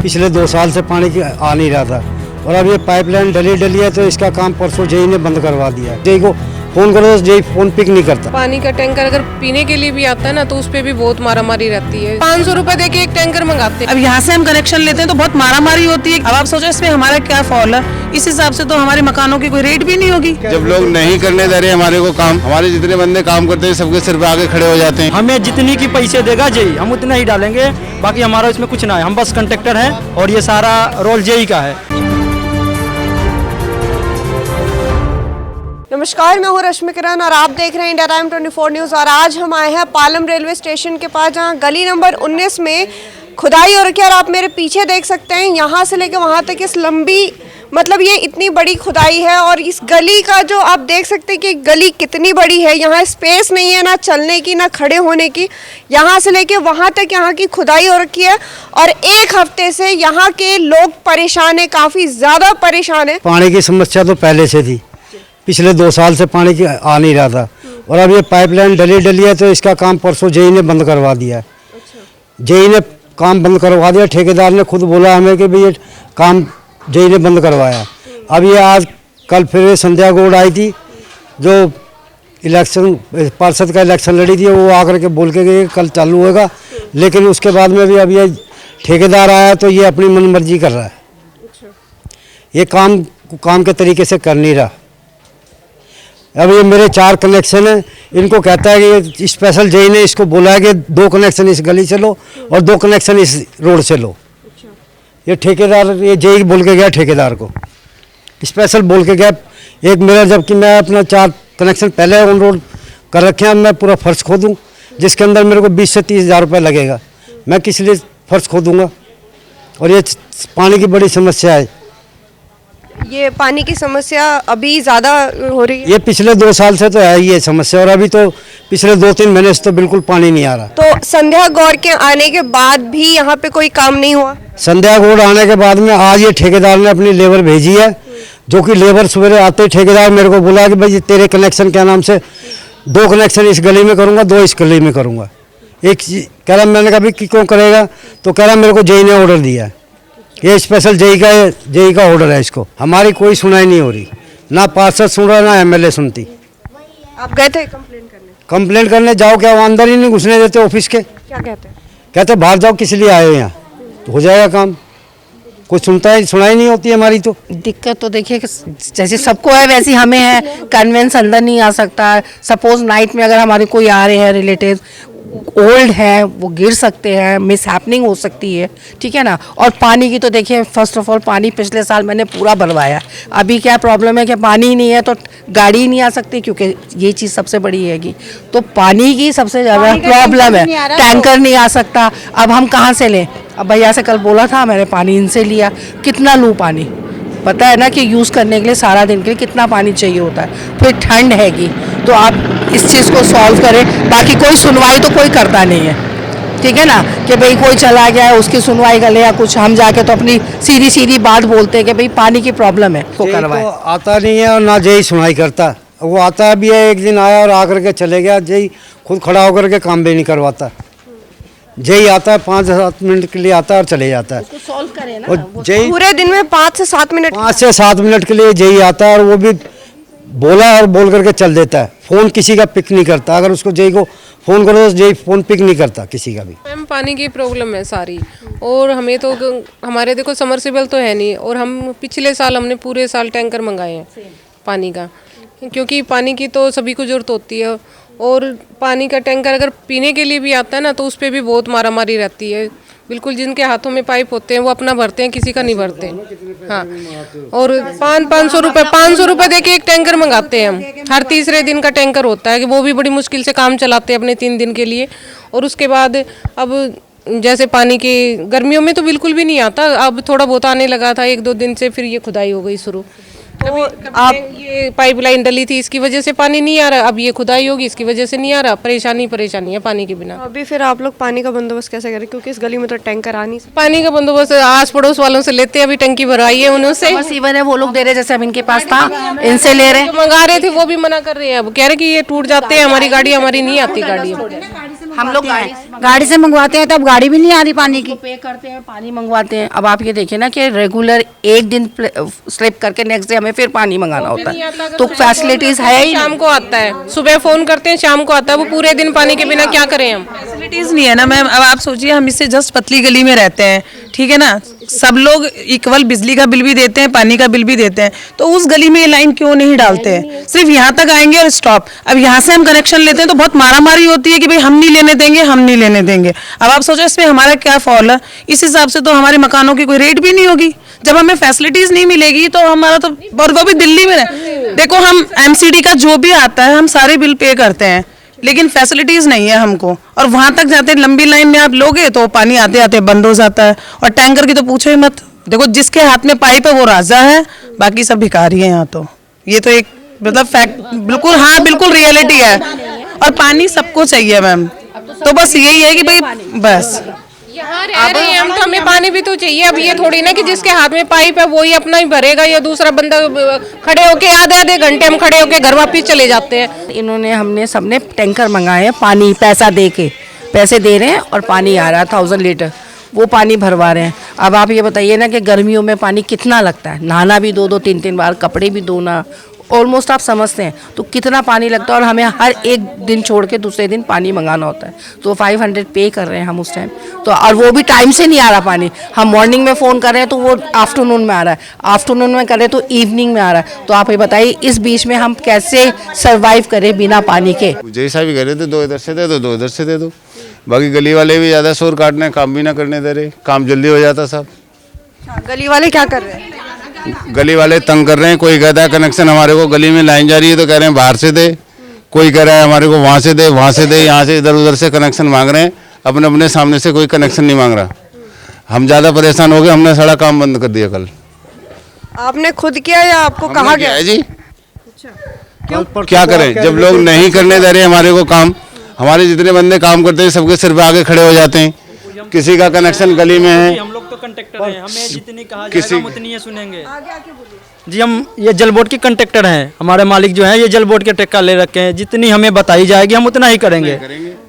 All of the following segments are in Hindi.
पिछले 2 साल से पानी आ नहीं रहा था और अब ये पाइपलाइन डली है तो इसका काम परसों जेई ने बंद करवा दिया है। जेई को फोन करो तो जेई फोन पिक नहीं करता। पानी का टैंकर अगर पीने के लिए भी आता है ना तो उस पे भी बहुत मारामारी रहती है। 500 रुपए दे के एक टैंकर मंगाते हैं। अब यहाँ से हम कनेक्शन लेते हैं तो बहुत मारामारी होती है। अब आप सोचो इसमें हमारा क्या फॉल है, इस हिसाब से तो हमारे मकानों की कोई रेट भी नहीं होगी। जब लोग नहीं करने दे रहे हमारे को काम, हमारे जितने बंदे काम करते हैं सबके सिर पे आगे खड़े हो जाते हैं। हमें जितनी की पैसे देगा जेई हम उतना ही डालेंगे, बाकी हमारा इसमें कुछ ना है। हम बस कंट्रैक्टर हैं और ये सारा रोल जेई का है। नमस्कार, मैं हूँ रश्मि किरण और आप देख रहे हैं इंडिया टाइम 24 न्यूज़। और आज हम आए हैं पालम रेलवे स्टेशन के पास, जहाँ गली नंबर 19 में खुदाई हो रखी है। और आप मेरे पीछे देख सकते हैं यहाँ से लेकर वहाँ तक इस लंबी, मतलब ये इतनी बड़ी खुदाई है। और इस गली का जो आप देख सकते हैं कि गली कितनी बड़ी है, यहाँ स्पेस नहीं है ना चलने की ना खड़े होने की। यहाँ से लेके वहाँ तक यहाँ की खुदाई हो रखी है और एक हफ्ते से यहाँ के लोग परेशान है, काफ़ी ज़्यादा परेशान है। पानी की समस्या तो पहले से थी, पिछले 2 साल से पानी आ नहीं रहा था और अब ये पाइपलाइन डली है तो इसका काम परसों जेई ने बंद करवा दिया है। जेई ने काम बंद करवा दिया, ठेकेदार ने खुद बोला हमें कि भाई ये काम जेई ने बंद करवाया। अब ये आज कल फिर संध्या गौड़ आई थी जो इलेक्शन पार्षद का इलेक्शन लड़ी थी, वो आकर के बोल के गई कल चालू होगा, लेकिन उसके बाद में भी अब ये ठेकेदार आया तो ये अपनी मनमर्जी कर रहा है। ये काम के तरीके से कर नहीं रहा। अब ये मेरे 4 कनेक्शन हैं, इनको कहता है कि स्पेशल जेई ने इसको बोला है कि 2 कनेक्शन इस गली से लो और 2 कनेक्शन इस रोड से लो। ये ठेकेदार, ये जेई बोल के गया ठेकेदार को, स्पेशल बोल के गया। एक मेरा, जबकि मैं अपना 4 कनेक्शन पहले ऑन रोड कर रखे हैं, मैं पूरा फर्श खोदूँ जिसके अंदर मेरे को 20 से 30 हज़ार रुपये लगेगा, मैं किस लिए फर्श खोदूँगा। और ये पानी की बड़ी समस्या है। ये पानी की समस्या अभी ज़्यादा हो रही है। ये पिछले 2 साल से तो है ये समस्या और अभी तो पिछले 2-3 महीने से तो बिल्कुल पानी नहीं आ रहा। तो संध्या गौड़ के आने के बाद भी यहाँ पे कोई काम नहीं हुआ। संध्या गौड़ आने के बाद में आज ये ठेकेदार ने अपनी लेबर भेजी है, जो कि लेबर सवेरे आते ठेकेदार मेरे को बोला कि भाई तेरे कनेक्शन क्या नाम से 2 कनेक्शन इस गली में करूँगा, 2 इस गली में करूँगा। एक कह रहा, मैंने कहा भाई क्यों करेगा, तो कह रहा मेरे को जेई ने ऑर्डर दिया है, ये स्पेशल जेई का ऑर्डर है। इसको हमारी कोई सुनाई नहीं हो रही, ना पार्षद सुन रहा ना एमएलए सुनती। आप गए थे कंप्लेंट करने? जाओ, क्या वो अंदर ही नहीं घुसने देते ऑफिस के। क्या कहते हैं? कहते बाहर जाओ, किस लिए आए हो यहाँ, तो हो जाएगा काम। कोई सुनाई नहीं होती हमारी। तो दिक्कत तो देखिए कि जैसे सबको है वैसे हमें है, कन्वेंस अंदर नहीं आ सकता। सपोज नाइट में अगर हमारे कोई आ रहे हैं रिलेटिव, ओल्ड है, वो गिर सकते हैं, मिस हैपनिंग हो सकती है, ठीक है ना। और पानी की तो देखिए, फर्स्ट ऑफ ऑल पानी पिछले साल मैंने पूरा भरवाया। अभी क्या प्रॉब्लम है कि पानी ही नहीं है तो गाड़ी नहीं आ सकती, क्योंकि ये चीज़ सबसे बड़ी हैगी। तो पानी की सबसे ज़्यादा प्रॉब्लम है, टैंकर नहीं आ सकता। अब हम कहाँ से लें? अब भैया से कल बोला था मैंने, पानी इनसे लिया। कितना लूँ पानी, पता है ना कि यूज़ करने के लिए सारा दिन के लिए कितना पानी चाहिए होता है। फिर ठंड हैगी, तो आप इस चीज़ को सॉल्व करें। बाकी कोई सुनवाई तो कोई करता नहीं है, ठीक है ना, कि भाई कोई चला गया है उसकी सुनवाई कर ले या कुछ। हम जाके तो अपनी सीधी बात बोलते हैं कि भाई पानी की प्रॉब्लम है, वो करवाए। आता नहीं है और ना जेई सुनवाई करता। वो आता भी है, एक दिन आया और आकर के चले गया। जेई खुद खड़ा होकर के काम भी नहीं करवाता। जेई आता है 5-7 मिनट के लिए आता है और चले जाता है। सॉल्व करें ना, और जेई पूरे दिन में 5 से 7 मिनट 5 से 7 मिनट के लिए जेई आता है और वो भी बोला और बोल करके चल देता है। फ़ोन किसी का पिक नहीं करता। अगर उसको जेई को फ़ोन करो तो जेई फ़ोन पिक नहीं करता किसी का भी। मैम, पानी की प्रॉब्लम है सारी। और हमें तो, हमारे देखो समरसेबल तो है नहीं, और हम पिछले साल हमने पूरे साल टैंकर मंगाए हैं पानी का, क्योंकि पानी की तो सभी को ज़रूरत होती है। और पानी का टैंकर अगर पीने के लिए भी आता है ना तो उस पर भी बहुत मारामारी रहती है। बिल्कुल, जिनके हाथों में पाइप होते हैं वो अपना भरते हैं, किसी का नहीं भरते। हाँ, और 500 रुपये दे के एक टैंकर मंगाते हैं हम। हर तीसरे दिन का टैंकर होता है कि वो भी बड़ी मुश्किल से काम चलाते हैं अपने 3 दिन के लिए। और उसके बाद अब जैसे पानी की गर्मियों में तो बिल्कुल भी नहीं आता, अब थोड़ा बहुत आने लगा था 1-2 दिन से, फिर ये खुदाई हो गई शुरू। तो आप ये पाइपलाइन डली थी, इसकी वजह से पानी नहीं आ रहा। अब ये खुदाई होगी, इसकी वजह से नहीं आ रहा। परेशानी है पानी के बिना। अभी फिर आप लोग पानी का बंदोबस्त कैसे करें, क्योंकि इस गली में तो टैंकर आ नहीं सकता। पानी का बंदोबस्त आस पड़ोस वालों से लेते हैं। अभी टंकी भरवाई है उनसे, बस इवन है वो लोग दे रहे, जैसे अब इनके पास था इनसे ले रहे। मंगा रहे थे वो भी मना कर रहे हैं। अब कह रहे कि ये टूट जाते हैं, हमारी गाड़ी, हमारी नहीं आती गाड़ी। हम लोग गाड़ी से मंगवाते हैं तब गाड़ी भी नहीं आ रही पानी की। पे करते हैं, पानी मंगवाते हैं। अब आप ये देखिए ना कि रेगुलर एक दिन स्लिप करके नेक्स्ट डे हमें फिर पानी मंगाना होता है, तो फैसिलिटीज है ही। शाम को आता है, सुबह फोन करते हैं, शाम को आता है। वो पूरे दिन पानी के बिना क्या करें हम? फैसिलिटीज नहीं है ना मैम। अब आप सोचिए, हम इससे जस्ट पतली गली में रहते हैं, ठीक है ना, सब लोग इक्वल बिजली का बिल भी देते हैं, पानी का बिल भी देते हैं, तो उस गली में ये लाइन क्यों नहीं डालते हैं? सिर्फ यहाँ तक आएंगे और स्टॉप। अब यहाँ से हम कनेक्शन लेते हैं तो बहुत मारामारी होती है कि भाई हम नहीं लेने देंगे, हम नहीं लेने देंगे। अब आप सोचो इसमें हमारा क्या फॉल है? इस हिसाब से तो हमारे मकानों की कोई रेट भी नहीं होगी। जब हमें फैसिलिटीज नहीं मिलेगी तो हमारा तो, और वो भी दिल्ली में देखो, हम एमसीडी का जो भी आता है हम सारे बिल पे करते हैं, लेकिन फैसिलिटीज नहीं है हमको। और वहां तक जाते लंबी लाइन में आप लोगे तो पानी आते आते बंद हो जाता है। और टैंकर की तो पूछो ही मत। देखो, जिसके हाथ में पाइप है वो राजा है, बाकी सब भिखारी है यहाँ। तो ये तो एक मतलब फैक्ट, बिल्कुल, हाँ बिल्कुल रियलिटी है। और पानी सबको चाहिए मैम, तो बस यही है कि भाई बस यहाँ रह रहे हैं हम तो हमें पानी भी तो चाहिए। अब ये थोड़ी ना कि जिसके हाथ में पाइप है वो ही अपना ही भरेगा, या दूसरा बंदा खड़े होके आधे आधे घंटे हम खड़े होके घर वापिस चले जाते हैं। इन्होंने हमने सबने टैंकर मंगाए हैं, पानी पैसा दे के, पैसे दे रहे हैं और पानी आ रहा है 1000 लीटर, वो पानी भरवा रहे हैं। अब आप ये बताइए ना कि गर्मियों में पानी कितना लगता है, नहाना भी 2-2 3-3 बार, कपड़े भी धोना, ऑलमोस्ट आप समझते हैं तो कितना पानी लगता है। और हमें हर एक दिन छोड़ के दूसरे दिन पानी मंगाना होता है, तो 500 पे कर रहे हैं हम उस टाइम तो। और वो भी टाइम से नहीं आ रहा पानी। हम मॉर्निंग में फ़ोन कर रहे हैं तो वो आफ्टरनून में आ रहा है, आफ्टरनून में कर रहे हैं तो इवनिंग में आ रहा है। तो आप ये बताइए इस बीच में हम कैसे सर्वाइव करें बिना पानी के? जैसा भी करे तो 2 इधर से दे दो, 2 इधर से दे दो। बाकी गली वाले भी ज़्यादा शोर काटने, काम भी ना करने दे रहे, काम जल्दी हो जाता सब। गली वाले क्या कर रहे हैं? गली वाले तंग कर रहे हैं। कोई कहता है कनेक्शन हमारे को, गली में लाइन जा रही है तो कह रहे हैं बाहर से दे, कोई कह रहा है हमारे को वहाँ से दे, वहाँ से दे, यहाँ से इधर उधर से कनेक्शन मांग रहे हैं। अपने अपने सामने से कोई कनेक्शन नहीं मांग रहा। हम ज़्यादा परेशान हो गए, हमने सारा काम बंद कर दिया कल। आपने खुद किया या आपको कहा गया है? जी क्या करें, जब लोग नहीं करने दे रहे हमारे को काम। हमारे जितने बंदे काम करते हैं सबके सिर पे आगे खड़े हो जाते हैं। किसी का कनेक्शन गली में है, हम लोग तो कंट्रैक्टर हैं, हमें जितनी कहा जाएगा हम उतनी ही सुनेंगे। जी हम ये जल बोर्ड के कंट्रैक्टर हैं, हमारे मालिक जो हैं ये जल बोर्ड के ठेका ले रखे हैं। जितनी हमें बताई जाएगी हम उतना ही करेंगे,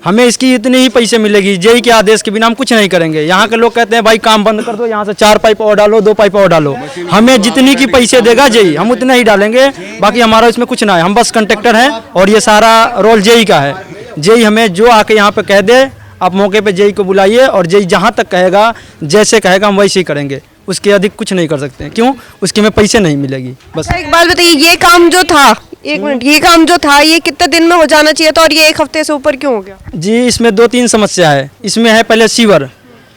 हमें इसकी इतनी ही पैसे मिलेगी। जेई के आदेश के बिना हम कुछ नहीं करेंगे। यहाँ के लोग कहते हैं भाई काम बंद कर दो, यहाँ से 4 पाइप और डालो, 2 पाइप और डालो। हमें जितनी की पैसे देगा जेई हम उतना ही डालेंगे, बाकी हमारा इसमें कुछ ना है। हम बस कंट्रैक्टर हैं और ये सारा रोल जेई का है। जेई हमें जो आके यहाँ पे कह दे, आप मौके पे जेई को बुलाइए और जेई जहाँ तक कहेगा, जैसे कहेगा हम वैसे ही करेंगे, उसके अधिक कुछ नहीं कर सकते हैं। क्यों? उसके में पैसे नहीं मिलेगी बस। एक बात बताइए, ये काम जो था, एक मिनट, ये काम जो था ये कितने दिन में हो जाना चाहिए था और ये 1 हफ्ते से ऊपर क्यों हो गया? जी इसमें 2-3 समस्या है। इसमें है पहले सीवर,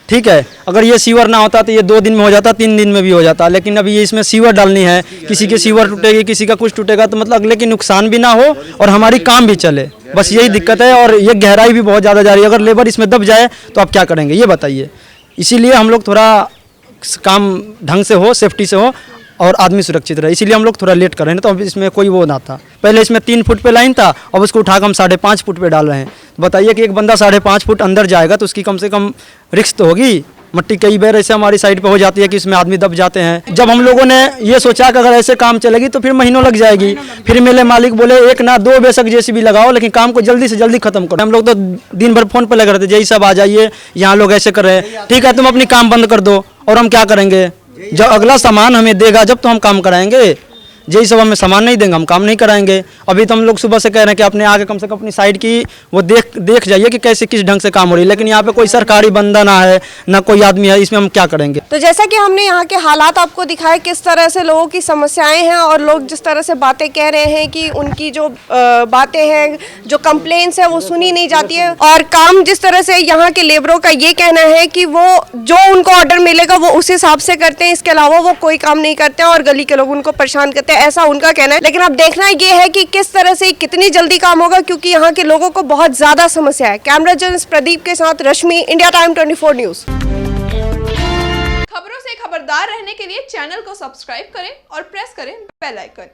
ठीक है, अगर ये सीवर ना होता तो ये 2 दिन में हो जाता, 3 दिन में भी हो जाता। लेकिन अभी ये इसमें सीवर डालनी है, किसी के सीवर टूटेगी, किसी का कुछ टूटेगा, तो मतलब अगले की नुकसान भी ना हो और हमारी काम भी चले, बस यही दिक्कत है। और ये गहराई भी बहुत ज़्यादा जा रही है, अगर लेबर इसमें दब जाए तो आप क्या करेंगे ये बताइए। इसीलिए हम लोग थोड़ा काम ढंग से हो, सेफ्टी से हो और आदमी सुरक्षित रहे, इसीलिए हम लोग थोड़ा लेट कर रहे हैं। तो अब इसमें कोई वो ना था, पहले इसमें 3 फुट पे लाइन था, अब उसको उठाकर हम 5.5 फुट पे डाल रहे हैं। बताइए कि एक बंदा 5.5 फुट अंदर जाएगा तो उसकी कम से कम रिस्क तो होगी। मट्टी कई बार ऐसे हमारी साइड पे हो जाती है कि इसमें आदमी दब जाते हैं। जब हम लोगों ने ये सोचा कि अगर ऐसे काम चलेगी तो फिर महीनों लग जाएगी, फिर मेरे मालिक बोले 1 ना 2 बेशक जेसीबी लगाओ, लेकिन काम को जल्दी से जल्दी खत्म करो। हम लोग तो दिन भर फोन पे लगे रहते, यही सब आ जाइए, यहाँ लोग ऐसे कर रहे हैं, ठीक है तुम अपनी काम बंद कर दो और हम क्या करेंगे? जब अगला सामान हमें देगा जब तो हम काम कराएंगे। यही सब हमें सामान नहीं देंगे हम काम नहीं कराएंगे। अभी तो हम लोग सुबह से कह रहे हैं कि अपने आगे कम से कम अपनी साइड की वो देख जाइए कि कैसे किस ढंग से काम हो रही है, लेकिन यहाँ पे कोई सरकारी बंदा ना है ना कोई आदमी है, इसमें हम क्या करेंगे? तो जैसा कि हमने यहाँ के हालात आपको दिखाए, किस तरह से लोगों की समस्याएं हैं और लोग जिस तरह से बातें कह रहे हैं कि उनकी जो बातें हैं, जो कंप्लेंट्स है वो सुनी नहीं जाती है। और काम जिस तरह से यहाँ के लेबरों का ये कहना है कि वो जो उनको ऑर्डर मिलेगा वो उस हिसाब से करते हैं, इसके अलावा वो कोई काम नहीं करते हैं और गली के लोग उनको परेशान करते हैं, ऐसा उनका कहना है। लेकिन अब देखना ये है कि किस तरह से कितनी जल्दी काम होगा, क्योंकि यहाँ के लोगों को बहुत ज्यादा समस्या है। कैमरा जर्नलिस्ट प्रदीप के साथ रश्मि, इंडिया टाइम 24 न्यूज। खबरों से खबरदार रहने के लिए चैनल को सब्सक्राइब करें और प्रेस करें बेल आइकन।